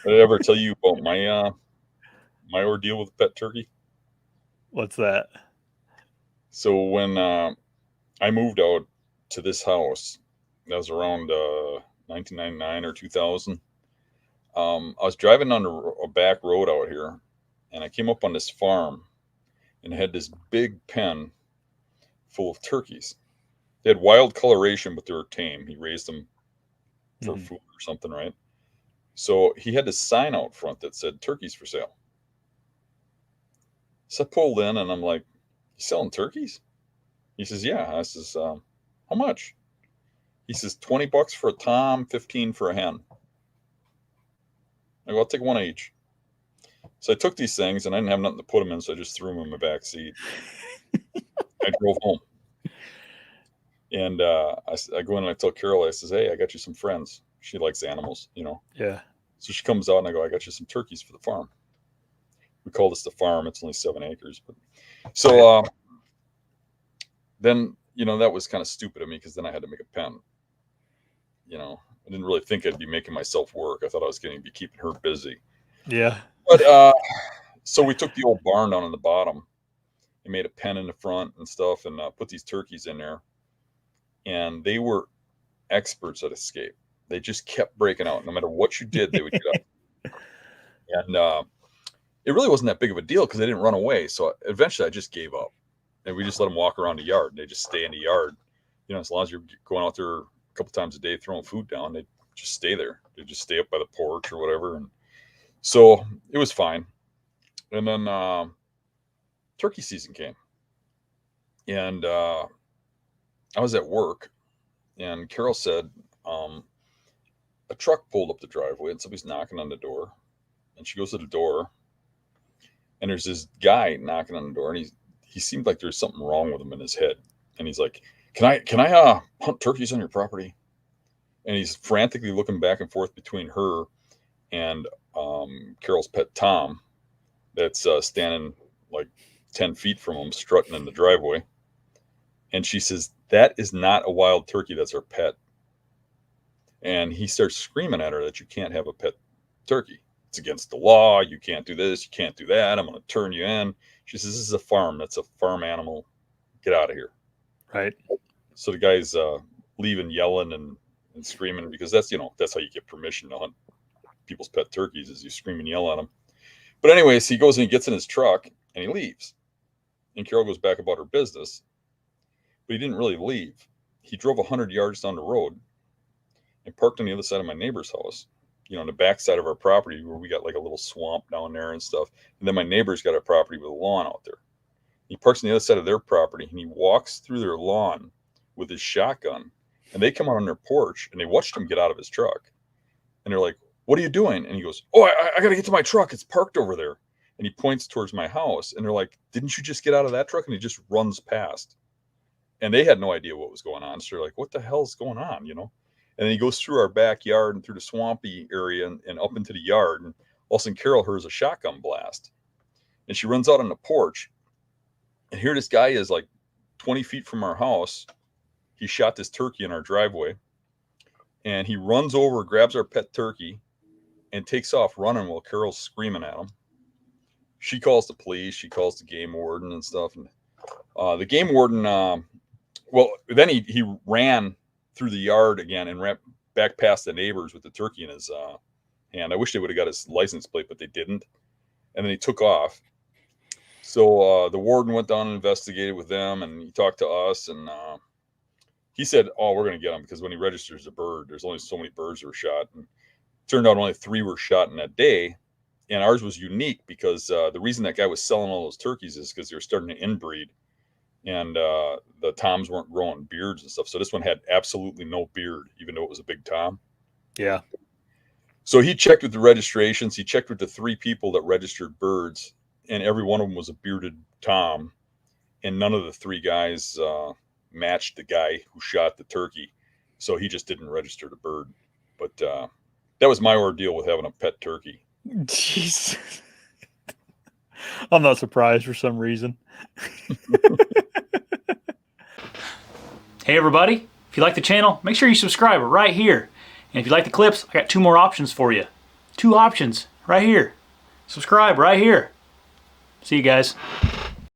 Did I ever tell you about my ordeal with pet turkey? What's that? So when I moved out to this house, that was around 1999 or 2000. I was driving on a back road out here, and I came up on this farm, and it had this big pen full of turkeys. They had wild coloration, but they were tame. He raised them for Mhm. food or something, right? So he had this sign out front that said "turkeys for sale." So I pulled in, and I'm like, "You selling turkeys?" He says, "Yeah." I says, "How much?" He says, "$20 for a tom, 15 for a hen." I go, "I'll take one of each." So I took these things, and I didn't have nothing to put them in, so I just threw them in my back seat. I drove home, and I go in and I tell Carol, I says, "Hey, I got you some friends." She likes animals. Yeah. So she comes out, and I go, "I got you some turkeys for the farm." We call this the farm. It's only 7 acres, but Right. so then that was kind of stupid of me because then I had to make a pen. I didn't really think I'd be making myself work. I thought I was going to be keeping her busy. Yeah. But so we took the old barn down in the bottom and made a pen in the front and stuff, and put these turkeys in there. And they were experts at escape. They just kept breaking out. No matter what you did, they would get out. And it really wasn't that big of a deal because they didn't run away. So eventually, I just gave up, and we just let them walk around the yard. They just stay in the yard. As long as you're going out there a couple times a day throwing food down, they just stay there. They just stay up by the porch or whatever. And so it was fine. And then turkey season came, and I was at work, and Carol said a truck pulled up the driveway, and somebody's knocking on the door. And she goes to the door, and there's this guy knocking on the door, and he seemed like there's something wrong with him in his head. And he's like, "Can I hunt turkeys on your property?" And he's frantically looking back and forth between her and Carol's pet Tom, that's standing like 10 feet from him, strutting in the driveway. And she says, "That is not a wild turkey. That's our pet." And he starts screaming at her that you can't have a pet turkey. It's against the law. You can't do this. You can't do that. I'm going to turn you in. She says, "This is a farm. That's a farm animal. Get out of here." Right. So the guy's leaving, yelling and screaming because that's how you get permission to hunt people's pet turkeys is you scream and yell at them. But anyways, he goes and he gets in his truck and he leaves. And Carol goes back about her business, but he didn't really leave. He drove 100 yards down the road and parked on the other side of my neighbor's house, on the back side of our property where we got like a little swamp down there and stuff. And then my neighbor's got a property with a lawn out there. He parks on the other side of their property and he walks through their lawn with his shotgun. And they come out on their porch and they watched him get out of his truck. And they're like, "What are you doing?" And he goes, "Oh, I got to get to my truck. It's parked over there." And he points towards my house. And they're like, "Didn't you just get out of that truck?" And he just runs past. And they had no idea what was going on. So they're like, "What the hell's going on?" And then he goes through our backyard and through the swampy area and up into the yard. And all of a sudden, Carol hears a shotgun blast. And she runs out on the porch. And here this guy is like 20 feet from our house. He shot this turkey in our driveway. And he runs over, grabs our pet turkey, and takes off running while Carol's screaming at him. She calls the police. She calls the game warden and stuff. And the game warden, well, then he ran through the yard again and ran back past the neighbors with the turkey in his hand. I wish they would have got his license plate, but they didn't. And then he took off. So the warden went down and investigated with them, and he talked to us, and he said, "Oh, we're going to get him because when he registers a bird, there's only so many birds that were shot." And it turned out only 3 were shot in that day, and ours was unique because the reason that guy was selling all those turkeys is because they were starting to inbreed, and the toms weren't growing beards and stuff. So this one had absolutely no beard, even though it was a big tom. Yeah. So he checked with the registrations. He checked with the 3 people that registered birds, and every one of them was a bearded tom, and none of the 3 guys matched the guy who shot the turkey. So he just didn't register the bird. But that was my ordeal with having a pet turkey. Jeez. I'm not surprised for some reason. Hey everybody, if you like the channel, make sure you subscribe right here. And if you like the clips, I got 2 more options for you. 2 options right here. Subscribe right here. See you guys.